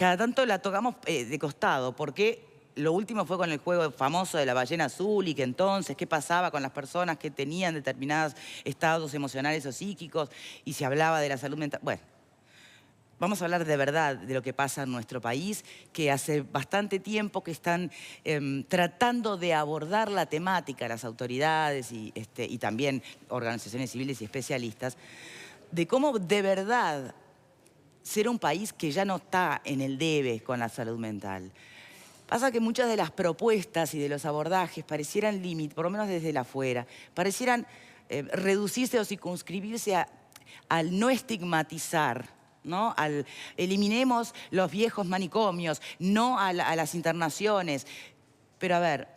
cada tanto la tocamos de costado, porque lo último fue con el juego famoso de la ballena azul y que entonces, ¿qué pasaba con las personas que tenían determinados estados emocionales o psíquicos? Y se hablaba de la salud mental. Bueno, vamos a hablar de verdad de lo que pasa en nuestro país, que hace bastante tiempo que están tratando de abordar la temática, las autoridades y también organizaciones civiles y especialistas, de cómo de verdad ser un país que ya no está en el debe con la salud mental. Pasa que muchas de las propuestas y de los abordajes parecieran por lo menos desde el afuera, parecieran reducirse o circunscribirse al no estigmatizar, ¿no? Eliminemos los viejos manicomios, no a las internaciones. Pero a ver,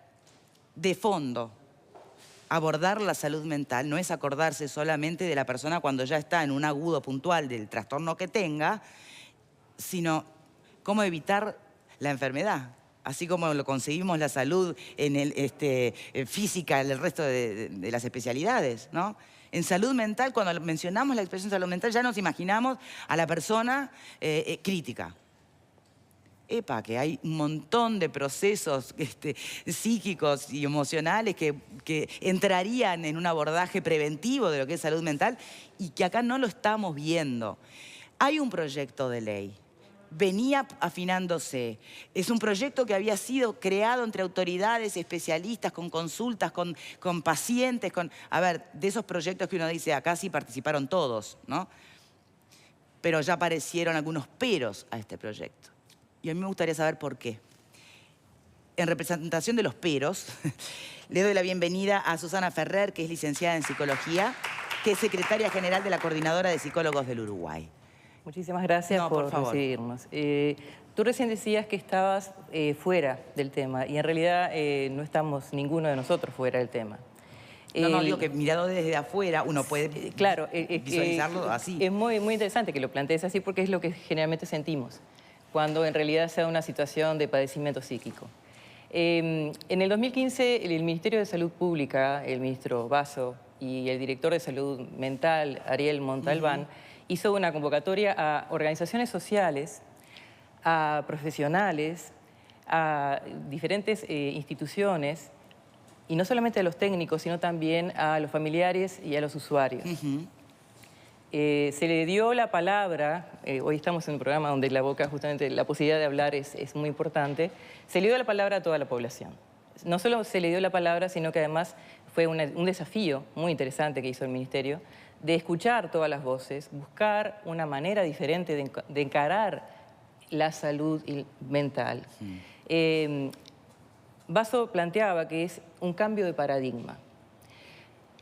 de fondo, abordar la salud mental no es acordarse solamente de la persona cuando ya está en un agudo puntual del trastorno que tenga, sino cómo evitar la enfermedad. Así como lo conseguimos la salud física en el resto de las especialidades, ¿no? En salud mental, cuando mencionamos la expresión salud mental, ya nos imaginamos a la persona crítica. Epa, que hay un montón de procesos psíquicos y emocionales que entrarían en un abordaje preventivo de lo que es salud mental y que acá no lo estamos viendo. Hay un proyecto de ley, venía afinándose. Es un proyecto que había sido creado entre autoridades, especialistas, con consultas, con pacientes, a ver, de esos proyectos que uno dice, acá sí participaron todos, ¿no? Pero ya aparecieron algunos peros a este proyecto. Y a mí me gustaría saber por qué. En representación de los peros, le doy la bienvenida a Susana Ferrer, que es licenciada en Psicología, que es secretaria general de la Coordinadora de Psicólogos del Uruguay. Muchísimas gracias por recibirnos. Tú recién decías que estabas fuera del tema y en realidad no estamos ninguno de nosotros fuera del tema. No, digo que mirado desde afuera uno puede visualizarlo así. Es muy interesante que lo plantees así porque es lo que generalmente sentimos cuando en realidad se da una situación de padecimiento psíquico. En el 2015 el Ministerio de Salud Pública, el ministro Basso y el director de Salud Mental, Ariel Montalbán, hizo una convocatoria a organizaciones sociales, a profesionales, a diferentes instituciones, y no solamente a los técnicos, sino también a los familiares y a los usuarios. Se le dio la palabra, hoy estamos en un programa donde la boca, justamente la posibilidad de hablar es muy importante, se le dio la palabra a toda la población. No solo se le dio la palabra, sino que además fue un desafío muy interesante que hizo el Ministerio, de escuchar todas las voces, buscar una manera diferente de encarar la salud mental. Basso planteaba que es un cambio de paradigma.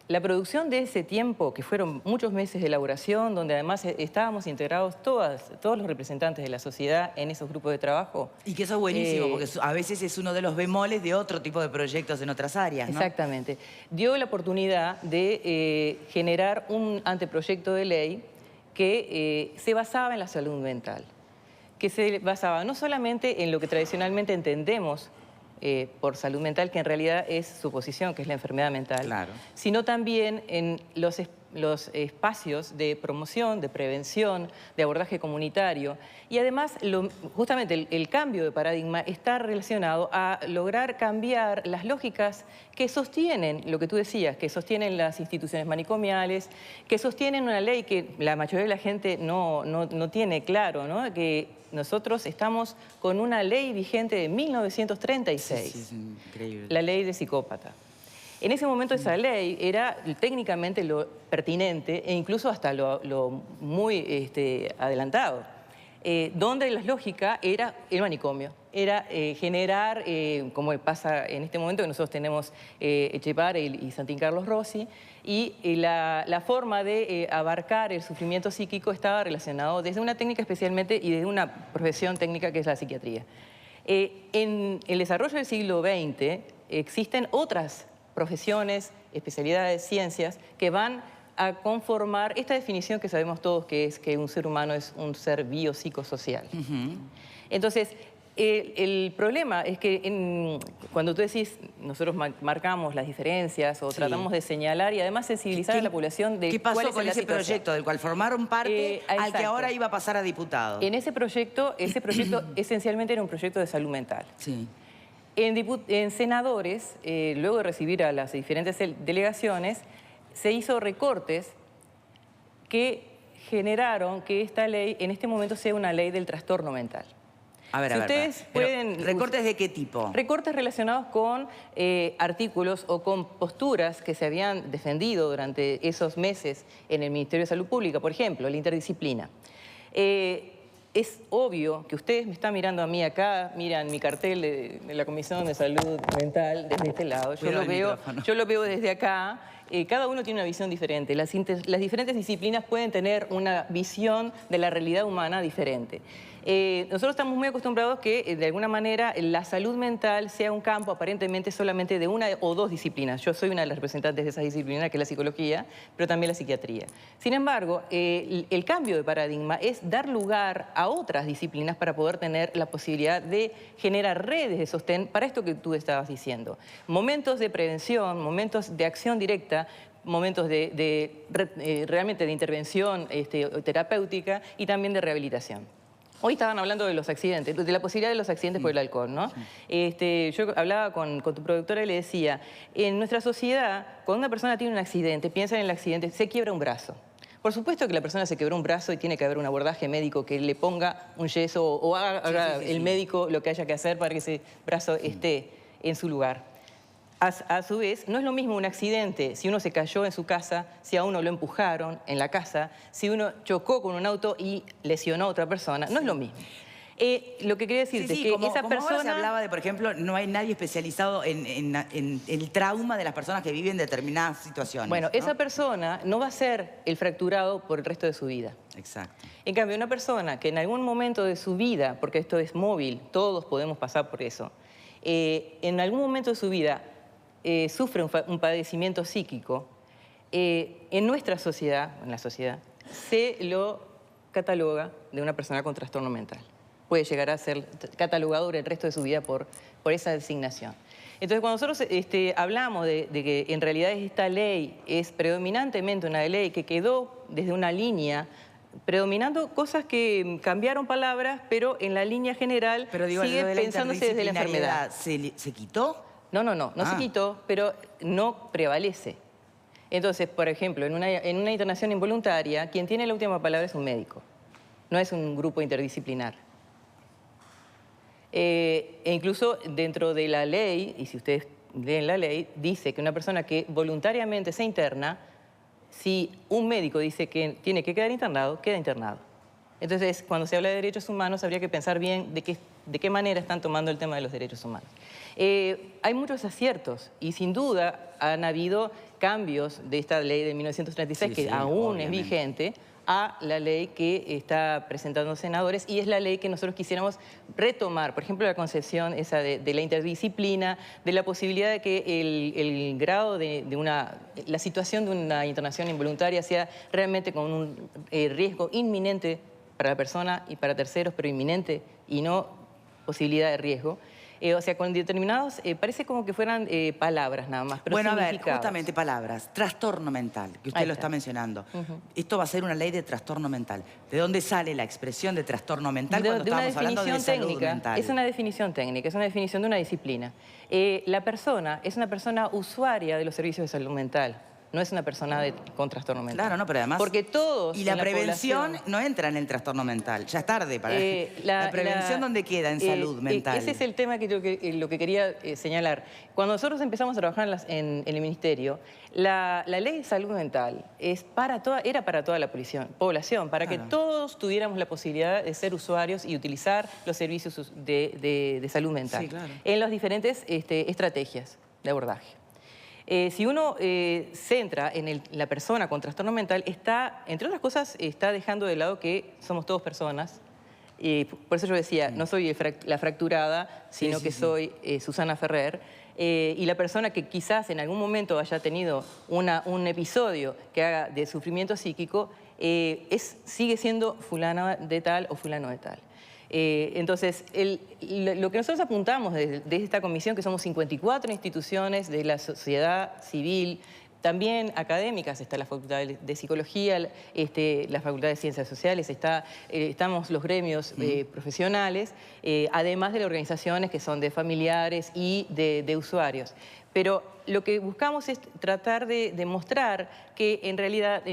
La producción de ese tiempo, que fueron muchos meses de elaboración, donde además estábamos integrados todos los representantes de la sociedad en esos grupos de trabajo. Y que eso es buenísimo, porque a veces es uno de los bemoles de otro tipo de proyectos en otras áreas, ¿no? Exactamente. Dio la oportunidad de generar un anteproyecto de ley que se basaba en la salud mental, que se basaba no solamente en lo que tradicionalmente entendemos por salud mental, que en realidad es su posición, que es la enfermedad mental, claro, sino también en los espacios de promoción, de prevención, de abordaje comunitario. Y además, justamente el cambio de paradigma está relacionado a lograr cambiar las lógicas que sostienen, lo que tú decías, que sostienen las instituciones manicomiales, que sostienen una ley que la mayoría de la gente no tiene claro, ¿no? Que nosotros estamos con una ley vigente de 1936, sí, es increíble. La ley de psicópata. En ese momento esa ley era técnicamente lo pertinente e incluso hasta lo muy adelantado, donde la lógica era el manicomio, era generar, como pasa en este momento que nosotros tenemos Etchepare y Santín Carlos Rossi, y la forma de abarcar el sufrimiento psíquico estaba relacionado desde una técnica especialmente y desde una profesión técnica que es la psiquiatría. En el desarrollo del siglo XX existen otras profesiones, especialidades, ciencias que van a conformar esta definición que sabemos todos que es que un ser humano es un ser biopsicosocial. Entonces, el problema es que cuando tú decís, nosotros marcamos las diferencias o tratamos de señalar y además sensibilizar a la población de ¿Qué pasó cuál es con la ese situación. proyecto del cual formaron parte al que Exacto. ahora iba a pasar a diputado? En ese proyecto esencialmente era un proyecto de salud mental. Sí. En senadores, luego de recibir a las diferentes delegaciones, se hizo recortes que generaron que esta ley en este momento sea una ley del trastorno mental. A ver, Si a ver, ustedes pueden... ¿recortes de qué tipo? Recortes relacionados con artículos o con posturas que se habían defendido durante esos meses en el Ministerio de Salud Pública, por ejemplo, la interdisciplina. Es obvio que ustedes me están mirando a mí acá, miran mi cartel de la Comisión de Salud Mental desde este lado. Yo lo veo desde acá. Cada uno tiene una visión diferente. Las diferentes disciplinas pueden tener una visión de la realidad humana diferente. Nosotros estamos muy acostumbrados que, de alguna manera, la salud mental sea un campo aparentemente solamente de una o dos disciplinas. Yo soy una de las representantes de esa disciplina, que es la psicología, pero también la psiquiatría. Sin embargo, el cambio de paradigma es dar lugar a otras disciplinas para poder tener la posibilidad de generar redes de sostén para esto que tú estabas diciendo. Momentos de prevención, momentos de acción directa, momentos realmente de intervención terapéutica y también de rehabilitación. Hoy estaban hablando de los accidentes, de la posibilidad de los accidentes por el alcohol, ¿no? Yo hablaba con tu productora y le decía, en nuestra sociedad, cuando una persona tiene un accidente, piensa en el accidente, se quiebra un brazo. Por supuesto que la persona se quebró un brazo y tiene que haber un abordaje médico que le ponga un yeso o haga el médico lo que haya que hacer para que ese brazo esté en su lugar. A su vez, no es lo mismo un accidente si uno se cayó en su casa, si a uno lo empujaron en la casa, si uno chocó con un auto y lesionó a otra persona, no es lo mismo. Lo que quería decirte es que esa persona... Ahora se hablaba de, por ejemplo, no hay nadie especializado en el trauma de las personas que viven determinadas situaciones. Bueno, ¿no? esa persona no va a ser el fracturado por el resto de su vida. Exacto. En cambio, una persona que en algún momento de su vida, porque esto es móvil, todos podemos pasar por eso, en algún momento de su vida sufre un padecimiento psíquico, en nuestra sociedad, en la sociedad, se lo cataloga de una persona con trastorno mental. Puede llegar a ser catalogado el resto de su vida por esa designación. Entonces, cuando nosotros hablamos de que en realidad esta ley es predominantemente una ley que quedó desde una línea predominando cosas que cambiaron palabras, pero en la línea general sigue pensándose desde la enfermedad. ¿Se quitó? No se quitó, pero no prevalece. Entonces, por ejemplo, en una internación involuntaria, quien tiene la última palabra es un médico, no es un grupo interdisciplinar. E incluso dentro de la ley, y si ustedes leen la ley, dice que una persona que voluntariamente se interna, si un médico dice que tiene que quedar internado, queda internado. Entonces, cuando se habla de derechos humanos, habría que pensar bien de qué manera están tomando el tema de los derechos humanos. Hay muchos aciertos y sin duda han habido cambios de esta ley de 1936 que aún es vigente a la ley que está presentando senadores y es la ley que nosotros quisiéramos retomar. Por ejemplo, la concepción esa de la interdisciplina, de la posibilidad de que el grado la situación de una internación involuntaria sea realmente con un riesgo inminente para la persona y para terceros, pero inminente y no posibilidad de riesgo. O sea, con determinados, parece como que fueran palabras nada más, pero bueno, a ver, significados. justamente palabras. Trastorno mental, que usted lo está mencionando. Esto va a ser una ley de trastorno mental. ¿De dónde sale la expresión de trastorno mental cuando estamos hablando de salud mental? Es una definición técnica, es una definición de una disciplina. La persona es una persona usuaria de los servicios de salud mental. No es una persona con trastorno mental. Claro, no, pero además... Porque todos y la prevención no entra en el trastorno mental. Ya es tarde para... ¿La prevención dónde queda en salud mental? Ese es el tema que lo que quería señalar. Cuando nosotros empezamos a trabajar en el Ministerio, la ley de salud mental era para toda la población, para que todos tuviéramos la posibilidad de ser usuarios y utilizar los servicios de salud mental en las diferentes estrategias de abordaje. Si uno centra en la persona con trastorno mental, entre otras cosas, está dejando de lado que somos todos personas. Por eso yo decía, no soy la fracturada, sino que soy Susana Ferrer. Y la persona que quizás en algún momento haya tenido un episodio que haga de sufrimiento psíquico, sigue siendo fulana de tal o fulano de tal. Entonces, lo que nosotros apuntamos desde esta comisión, que somos 54 instituciones de la sociedad civil, también académicas, está la Facultad de Psicología, la Facultad de Ciencias Sociales, estamos los gremios profesionales, además de las organizaciones que son de familiares y de usuarios. Pero lo que buscamos es tratar de demostrar que en realidad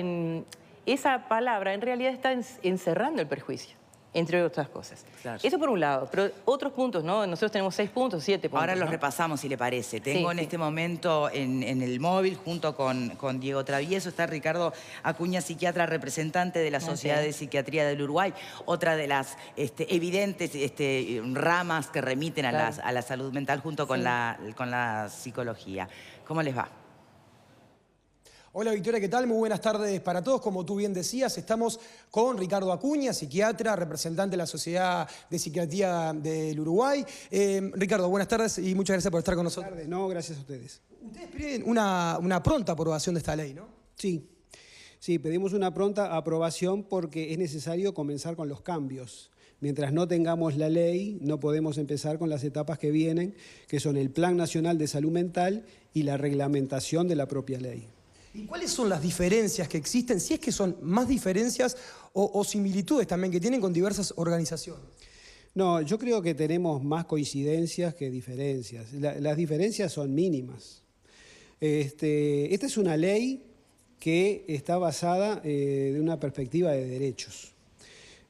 esa palabra en realidad está encerrando el perjuicio, entre otras cosas. Claro. Eso por un lado, pero otros puntos, ¿no? Nosotros tenemos 6 puntos, 7 puntos. Ahora los ¿no? repasamos, si le parece. Tengo en este momento en el móvil, junto con Diego Travieso, está Ricardo Acuña, psiquiatra representante de la Sociedad de Psiquiatría del Uruguay, otra de las evidentes ramas que remiten a la salud mental junto con la psicología. ¿Cómo les va? Hola Victoria, ¿qué tal? Muy buenas tardes para todos. Como tú bien decías, estamos con Ricardo Acuña, psiquiatra, representante de la Sociedad de Psiquiatría del Uruguay. Ricardo, buenas tardes y muchas gracias por estar con nosotros. Buenas tardes. No, gracias a ustedes. Ustedes piden una pronta aprobación de esta ley, ¿no? Sí, pedimos una pronta aprobación porque es necesario comenzar con los cambios. Mientras no tengamos la ley, no podemos empezar con las etapas que vienen, que son el Plan Nacional de Salud Mental y la reglamentación de la propia ley. ¿Y cuáles son las diferencias que existen? Si es que son más diferencias o similitudes también que tienen con diversas organizaciones. No, yo creo que tenemos más coincidencias que diferencias. Las diferencias son mínimas. Esta es una ley que está basada de una perspectiva de derechos.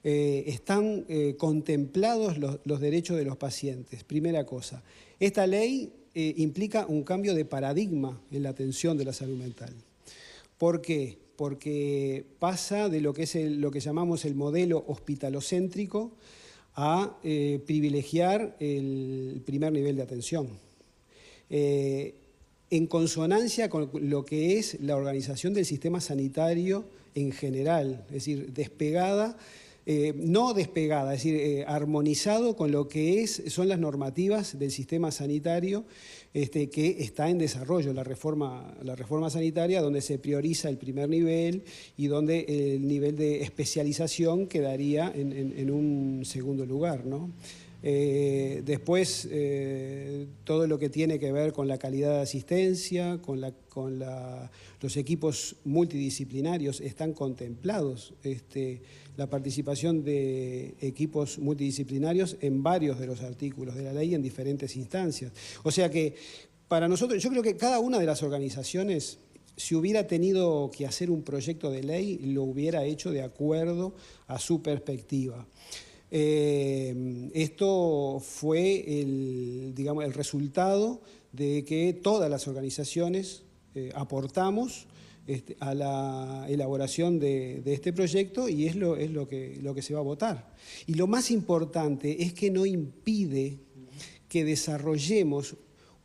Están contemplados los derechos de los pacientes. Primera cosa, esta ley implica un cambio de paradigma en la atención de la salud mental. ¿Por qué? Porque pasa de lo que llamamos el modelo hospitalocéntrico a privilegiar el primer nivel de atención. En consonancia con lo que es la organización del sistema sanitario en general, es decir, no despegada, es decir, armonizado con lo que son las normativas del sistema sanitario que está en desarrollo, la reforma sanitaria, donde se prioriza el primer nivel y donde el nivel de especialización quedaría en un segundo lugar, ¿no? Después, todo lo que tiene que ver con la calidad de asistencia, los equipos multidisciplinarios, están contemplados la participación de equipos multidisciplinarios en varios de los artículos de la ley en diferentes instancias. O sea que para nosotros, yo creo que cada una de las organizaciones, si hubiera tenido que hacer un proyecto de ley, lo hubiera hecho de acuerdo a su perspectiva. Esto fue el resultado de que todas las organizaciones aportamos a la elaboración de este proyecto y es lo que se va a votar. Y lo más importante es que no impide que desarrollemos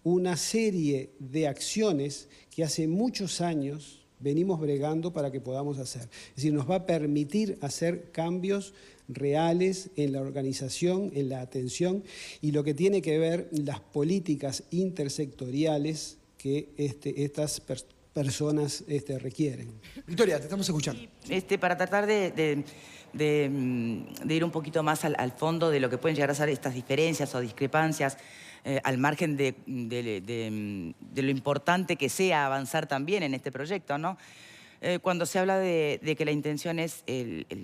una serie de acciones que hace muchos años venimos bregando para que podamos hacer. Es decir, nos va a permitir hacer cambios reales en la organización, en la atención y lo que tiene que ver las políticas intersectoriales que estas personas requieren. Victoria, te estamos escuchando. Para tratar de ir un poquito más al fondo de lo que pueden llegar a ser estas diferencias o discrepancias, al margen de lo importante que sea avanzar también en este proyecto, ¿no? Cuando se habla de que la intención es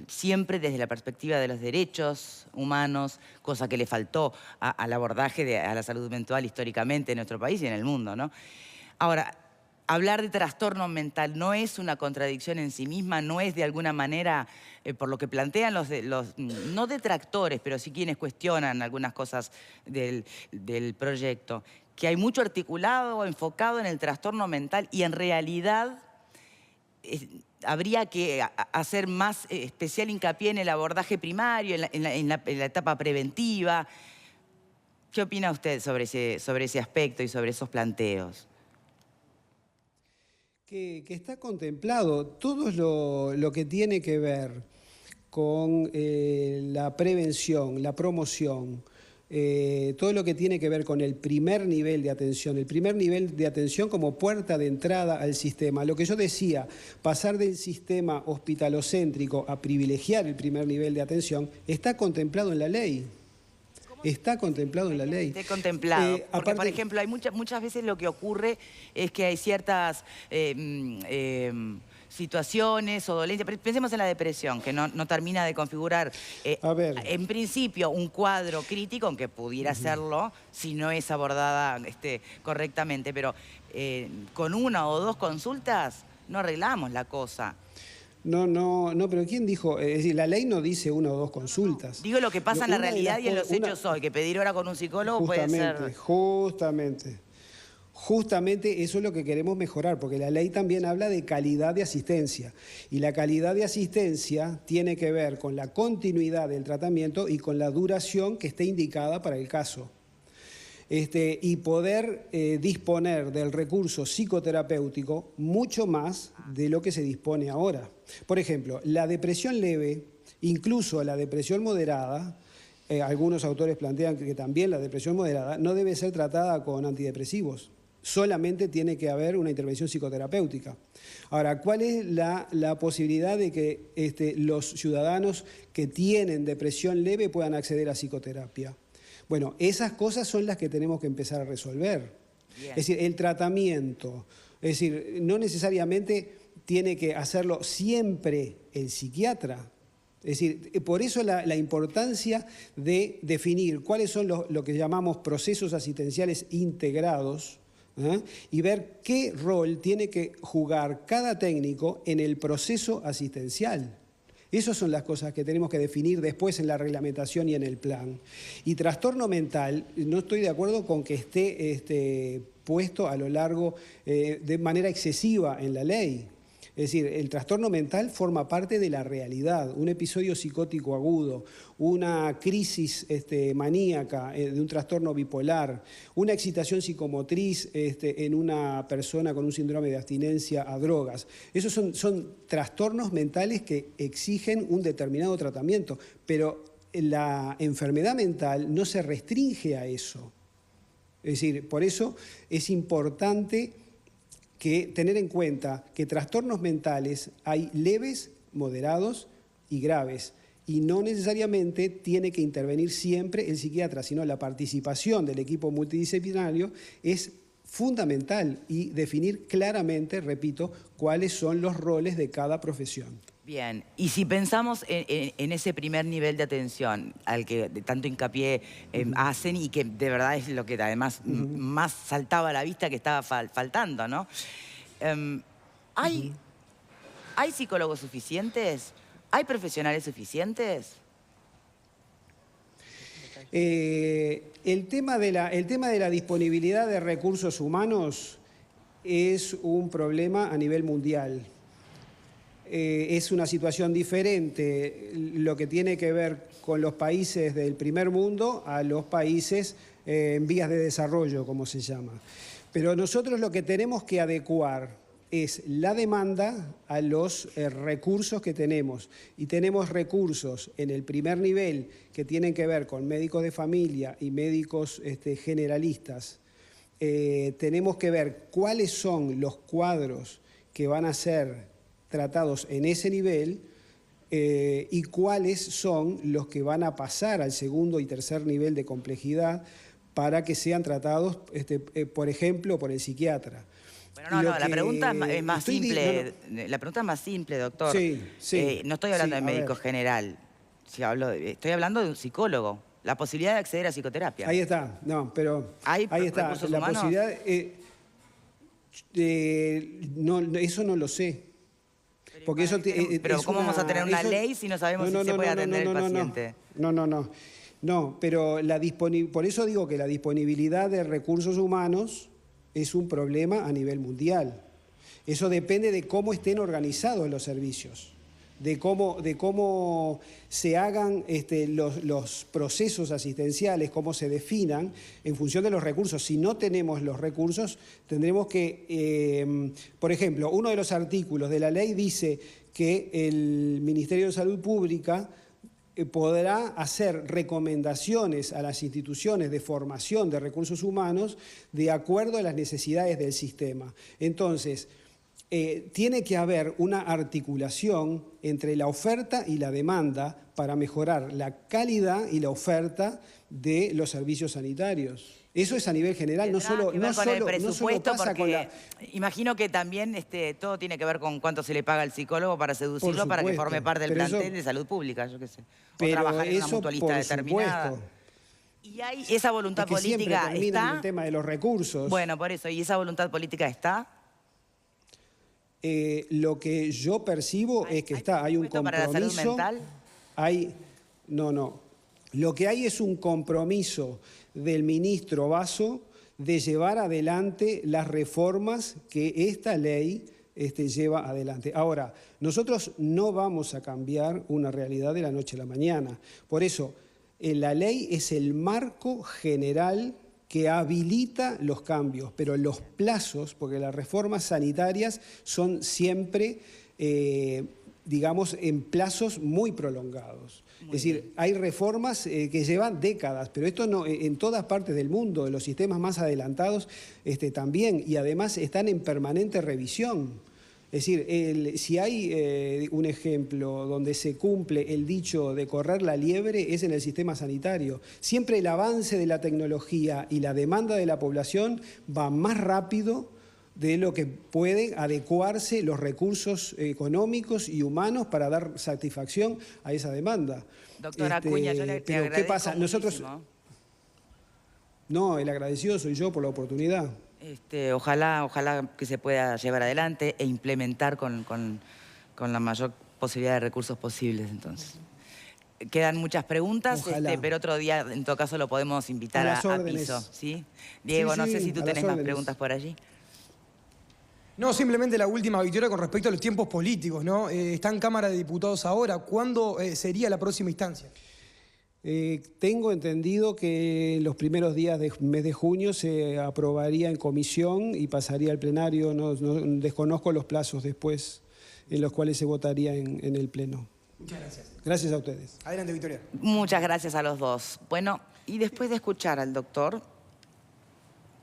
siempre desde la perspectiva de los derechos humanos, cosa que le faltó al abordaje a la salud mental históricamente en nuestro país y en el mundo, ¿no? Ahora, hablar de trastorno mental no es una contradicción en sí misma, no es de alguna manera, por lo que plantean los no detractores, pero sí quienes cuestionan algunas cosas del proyecto, que hay mucho articulado, enfocado en el trastorno mental y en realidad habría que hacer más especial hincapié en el abordaje primario, en la etapa preventiva. ¿Qué opina usted sobre ese aspecto y sobre esos planteos? Que está contemplado todo lo que tiene que ver con la prevención, la promoción, todo lo que tiene que ver con el primer nivel de atención como puerta de entrada al sistema. Lo que yo decía, pasar del sistema hospitalocéntrico a privilegiar el primer nivel de atención, está contemplado en la ley. Está contemplado en la ley. Esté contemplado. Porque, aparte, por ejemplo, hay muchas veces lo que ocurre es que hay ciertas situaciones o dolencias. Pensemos en la depresión, que no termina de configurar, en principio, un cuadro crítico, aunque pudiera serlo, si no es abordada correctamente. Pero con una o dos consultas no arreglamos la cosa. No, pero ¿quién dijo? Es decir, la ley no dice una o dos consultas. Digo lo que pasa en la realidad y en los hechos hoy, que pedir hora con un psicólogo puede ser... Justamente eso es lo que queremos mejorar, porque la ley también habla de calidad de asistencia. Y la calidad de asistencia tiene que ver con la continuidad del tratamiento y con la duración que esté indicada para el caso. Y poder disponer del recurso psicoterapéutico mucho más de lo que se dispone ahora. Por ejemplo, la depresión leve, incluso la depresión moderada, algunos autores plantean que también la depresión moderada no debe ser tratada con antidepresivos. Solamente tiene que haber una intervención psicoterapéutica. Ahora, ¿cuál es la posibilidad de que los ciudadanos que tienen depresión leve puedan acceder a psicoterapia? Bueno, esas cosas son las que tenemos que empezar a resolver. Bien. Es decir, el tratamiento, es decir, no necesariamente tiene que hacerlo siempre el psiquiatra. Es decir, por eso la importancia de definir cuáles son lo que llamamos procesos asistenciales integrados, y ver qué rol tiene que jugar cada técnico en el proceso asistencial. Esas son las cosas que tenemos que definir después en la reglamentación y en el plan. Y trastorno mental, no estoy de acuerdo con que esté puesto a lo largo de manera excesiva en la ley. Es decir, el trastorno mental forma parte de la realidad. Un episodio psicótico agudo, una crisis maníaca de un trastorno bipolar, una excitación psicomotriz en una persona con un síndrome de abstinencia a drogas. Esos son trastornos mentales que exigen un determinado tratamiento, pero la enfermedad mental no se restringe a eso. Es decir, por eso es importante tener en cuenta que trastornos mentales hay leves, moderados y graves. Y no necesariamente tiene que intervenir siempre el psiquiatra, sino la participación del equipo multidisciplinario es fundamental y definir claramente, repito, cuáles son los roles de cada profesión. Bien, y si pensamos en ese primer nivel de atención al que tanto hincapié hacen y que de verdad es lo que además más saltaba a la vista que estaba faltando, ¿no? ¿Hay psicólogos suficientes? ¿Hay profesionales suficientes? El tema de la disponibilidad de recursos humanos es un problema a nivel mundial. Es una situación diferente lo que tiene que ver con los países del primer mundo a los países en vías de desarrollo, como se llama. Pero nosotros lo que tenemos que adecuar es la demanda a los recursos que tenemos. Y tenemos recursos en el primer nivel que tienen que ver con médicos de familia y médicos generalistas. Tenemos que ver cuáles son los cuadros que van a ser tratados en ese nivel y cuáles son los que van a pasar al segundo y tercer nivel de complejidad para que sean tratados, por ejemplo, por el psiquiatra. Bueno, la pregunta es más simple. La pregunta es más simple, doctor. Sí. No estoy hablando de médico general. Estoy hablando de un psicólogo. La posibilidad de acceder a psicoterapia. Ahí está. No, pero ahí está. La posibilidad. Eso no lo sé. Porque pero ¿cómo vamos a tener una ley si no sabemos si se puede atender el paciente? No, pero por eso digo que la disponibilidad de recursos humanos es un problema a nivel mundial. Eso depende de cómo estén organizados los servicios, de cómo se hagan los procesos asistenciales, cómo se definan en función de los recursos. Si no tenemos los recursos, tendremos que, por ejemplo, uno de los artículos de la ley dice que el Ministerio de Salud Pública podrá hacer recomendaciones a las instituciones de formación de recursos humanos de acuerdo a las necesidades del sistema. Entonces, tiene que haber una articulación entre la oferta y la demanda para mejorar la calidad y la oferta de los servicios sanitarios. Eso es a nivel general, no solo pasa con la... Imagino que también todo tiene que ver con cuánto se le paga al psicólogo para seducirlo, para que forme parte del plantel de salud pública, yo qué sé. O trabajar en una mutualista determinada. ¿Y hay esa voluntad política está? En el tema de los recursos. Bueno, por eso, ¿y esa voluntad política está? Lo que yo percibo es que hay un compromiso. ¿Para la salud mental? No. Lo que hay es un compromiso del ministro Basso de llevar adelante las reformas que esta ley lleva adelante. Ahora, nosotros no vamos a cambiar una realidad de la noche a la mañana. Por eso, la ley es el marco general que habilita los cambios, pero los plazos, porque las reformas sanitarias son siempre, digamos, en plazos muy prolongados. Es decir, hay reformas que llevan décadas, pero esto no, en todas partes del mundo, en los sistemas más adelantados también, y además están en permanente revisión. Es decir, si hay un ejemplo donde se cumple el dicho de correr la liebre es en el sistema sanitario. Siempre el avance de la tecnología y la demanda de la población va más rápido de lo que pueden adecuarse los recursos económicos y humanos para dar satisfacción a esa demanda. Doctora Acuña, yo le agradezco. ¿Qué pasa? Muchísimo. No, el agradecido soy yo por la oportunidad. Ojalá que se pueda llevar adelante e implementar con la mayor posibilidad de recursos posibles, entonces. Quedan muchas preguntas, pero otro día, en todo caso, lo podemos invitar a piso, ¿sí? Diego, no sé si tú tenés más preguntas por allí. No, simplemente la última, Victoria, con respecto a los tiempos políticos, ¿no? Está en Cámara de Diputados ahora. ¿Cuándo sería la próxima instancia? Tengo entendido que en los primeros días del mes de junio se aprobaría en comisión y pasaría al plenario. No desconozco los plazos después en los cuales se votaría en el pleno. Muchas gracias. Gracias a ustedes. Adelante, Victoria. Muchas gracias a los dos. Bueno, y después de escuchar al doctor,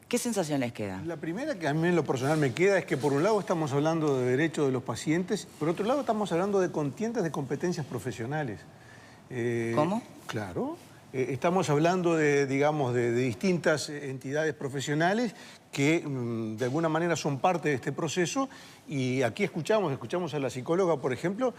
¿qué sensación les queda? La primera que a mí en lo personal me queda es que por un lado estamos hablando de derechos de los pacientes, por otro lado estamos hablando de contiendas de competencias profesionales. ¿Cómo? Claro. Estamos hablando de, digamos, de distintas entidades profesionales que de alguna manera son parte de este proceso y aquí escuchamos a la psicóloga, por ejemplo,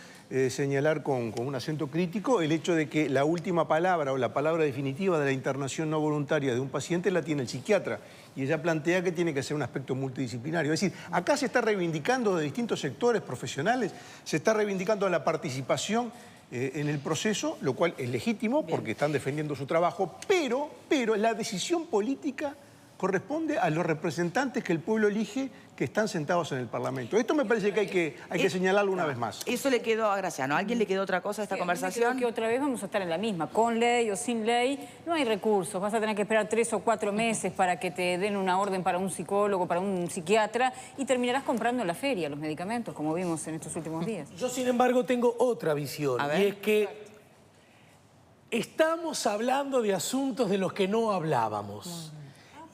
señalar con un acento crítico el hecho de que la última palabra o la palabra definitiva de la internación no voluntaria de un paciente la tiene el psiquiatra y ella plantea que tiene que ser un aspecto multidisciplinario. Es decir, acá se está reivindicando de distintos sectores profesionales, se está reivindicando la participación en el proceso, lo cual es legítimo porque están defendiendo su trabajo, pero la decisión política corresponde a los representantes que el pueblo elige que están sentados en el Parlamento. Esto me parece que hay que señalarlo una vez más. Eso le quedó a Graciano. ¿A alguien le quedó otra cosa a esta conversación? Creo que otra vez vamos a estar en la misma. Con ley o sin ley, no hay recursos. Vas a tener que esperar 3 o 4 meses para que te den una orden para un psicólogo, para un psiquiatra, y terminarás comprando en la feria los medicamentos, como vimos en estos últimos días. Yo, sin embargo, tengo otra visión. Y es que estamos hablando de asuntos de los que no hablábamos.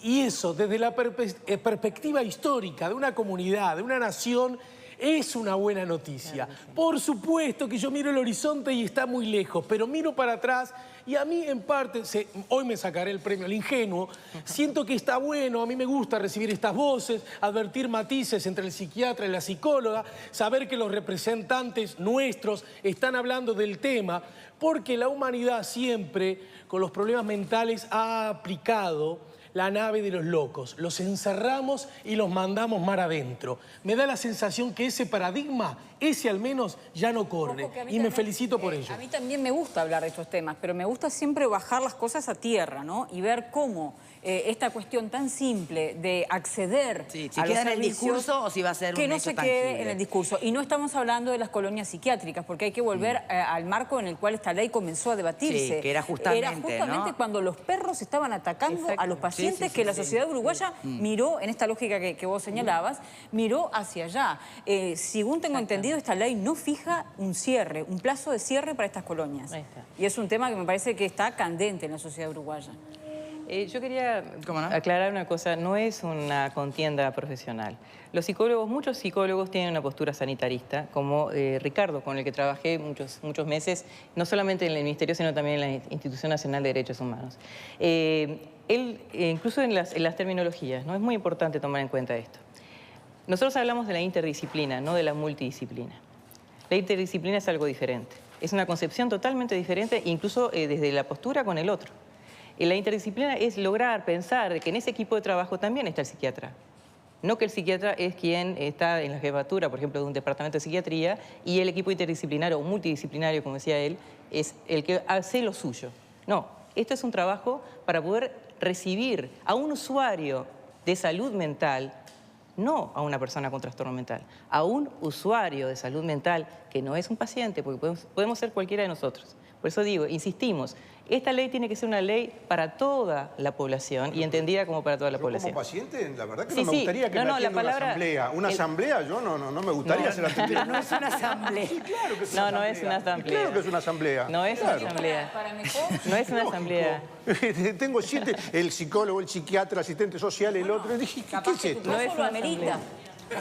Y eso, desde la perspectiva histórica de una comunidad, de una nación, es una buena noticia. Por supuesto que yo miro el horizonte y está muy lejos, pero miro para atrás y a mí, en parte, hoy me sacaré el premio al ingenuo, siento que está bueno, a mí me gusta recibir estas voces, advertir matices entre el psiquiatra y la psicóloga, saber que los representantes nuestros están hablando del tema, porque la humanidad siempre, con los problemas mentales, ha aplicado la nave de los locos. Los encerramos y los mandamos mar adentro. Me da la sensación que ese paradigma, ese al menos, ya no corre. Y me felicito por ello. A mí también me gusta hablar de estos temas, pero me gusta siempre bajar las cosas a tierra, ¿no? Y ver cómo esta cuestión tan simple de acceder si a queda los en el discurso o si va a ser un que no hecho se tangible. quede en el discurso. Y no estamos hablando de las colonias psiquiátricas, porque hay que volver al marco en el cual establece esta ley comenzó a debatirse. Sí, que era justamente, ¿no? Cuando los perros estaban atacando a los pacientes, que la sociedad uruguaya miró, en esta lógica que vos señalabas, miró hacia allá. Según tengo entendido, esta ley no fija un cierre, un plazo de cierre para estas colonias. Ahí está. Y es un tema que me parece que está candente en la sociedad uruguaya. Yo quería ¿Cómo no? aclarar una cosa, no es una contienda profesional. Los psicólogos, muchos psicólogos tienen una postura sanitarista, como Ricardo, con el que trabajé muchos meses, no solamente en el Ministerio, sino también en la Institución Nacional de Derechos Humanos. Él, incluso en las terminologías, ¿no? Es muy importante tomar en cuenta esto. Nosotros hablamos de la interdisciplina, no de la multidisciplina. La interdisciplina es algo diferente. Es una concepción totalmente diferente, incluso desde la postura con el otro. La interdisciplina es lograr pensar de que en ese equipo de trabajo también está el psiquiatra. No que el psiquiatra es quien está en la jefatura, por ejemplo, de un departamento de psiquiatría, y el equipo interdisciplinario o multidisciplinario, como decía él, es el que hace lo suyo. No, esto es un trabajo para poder recibir a un usuario de salud mental, no a una persona con trastorno mental, a un usuario de salud mental que no es un paciente, porque podemos ser cualquiera de nosotros. Por eso digo, insistimos, esta ley tiene que ser una ley para toda la población y entendida como para toda la población. Como paciente, la verdad que Sí, no me gustaría que me la atienda palabra... una asamblea. Una asamblea, yo no me gustaría ser atendido. Pero no es una asamblea. Sí, claro que es una No, no es una asamblea. Claro que es una asamblea. No es una asamblea. No es una asamblea. Tengo 7, el psicólogo, el psiquiatra, el asistente social, el otro. Dije, ¿qué es esto? No es una asamblea.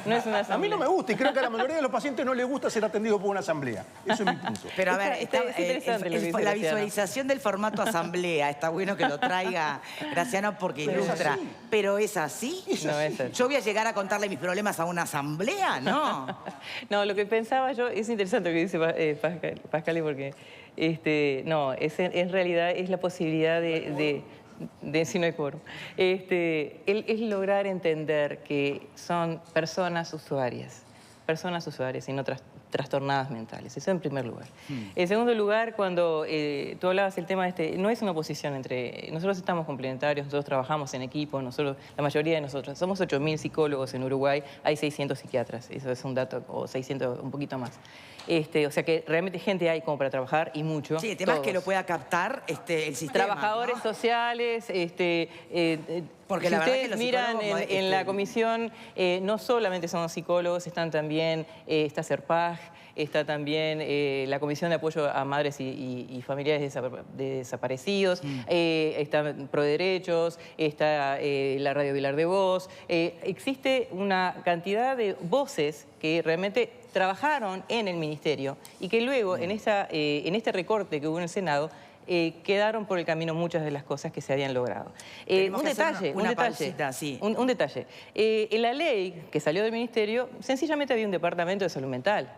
No es una A mí asamblea. no me gusta y creo que a la mayoría de los pacientes no les gusta ser atendidos por una asamblea. Eso es mi punto. Pero a ver, Es interesante lo que dice la Graciano. visualización del formato asamblea, está bueno que lo traiga Graciano porque ilustra. Pero ¿es así? No es así. ¿Yo voy a llegar a contarle mis problemas a una asamblea? No. No, lo que pensaba yo, es interesante lo que dice Pascali porque no, en realidad es la posibilidad si no hay quórum, es lograr entender que son personas usuarias y no trastornadas mentales. Eso en primer lugar. En segundo lugar, cuando tú hablabas del tema no es una oposición entre... Nosotros estamos complementarios, nosotros trabajamos en equipo, la mayoría de nosotros, somos 8.000 psicólogos en Uruguay, hay 600 psiquiatras, eso es un dato, o 600, un poquito más. O sea que realmente gente hay como para trabajar y mucho. Sí, el tema es que todos. lo pueda captar el sistema. Trabajadores ¿no? sociales, Porque si la verdad ustedes que los miran psicólogos, en la comisión, no solamente son psicólogos, están también, está CERPAG, está también la Comisión de Apoyo a Madres y Familiares de Desaparecidos, está Proderechos, está la Radio Vilar de Voz. Existe una cantidad de voces que realmente trabajaron en el Ministerio y que luego en este recorte que hubo en el Senado quedaron por el camino muchas de las cosas que se habían logrado. Tenemos Un que hacer detalle, una pausita, sí. un detalle. En la ley que salió del Ministerio, sencillamente había un departamento de salud mental.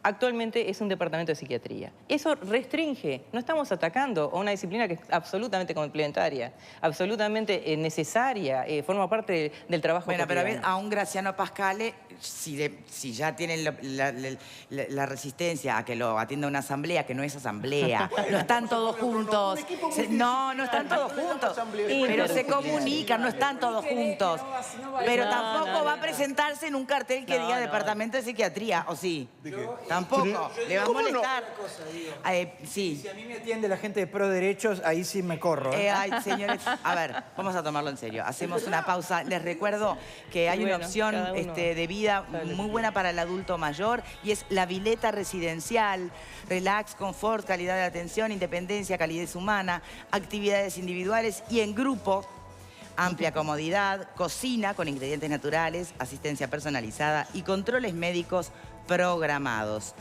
Actualmente es un departamento de psiquiatría. Eso restringe, no estamos atacando a una disciplina que es absolutamente complementaria, absolutamente necesaria, forma parte del trabajo Bueno, pero cotidiano. a un Graciano Pascale, si ya tienen la resistencia a que lo atienda una asamblea, que no es asamblea, no están todos juntos. No están todos juntos. Pero se comunican, no están todos juntos. Pero tampoco va a presentarse en un cartel que diga Departamento de Psiquiatría, ¿o sí? Tampoco. Le va a molestar. Sí. Si a mí me atiende la gente de Pro Derechos, ahí sí me corro. Ay, señores, a ver, vamos a tomarlo en serio. Hacemos una pausa. Les recuerdo que hay una opción de vida muy buena para el adulto mayor y es la Vileta Residencial. Relax, confort, calidad de atención, independencia, calidez humana, actividades individuales y en grupo. Amplia comodidad, cocina con ingredientes naturales, asistencia personalizada y controles médicos programados.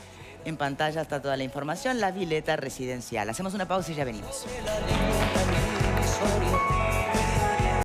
En pantalla está toda la información, la Vileta Residencial. Hacemos una pausa y ya venimos.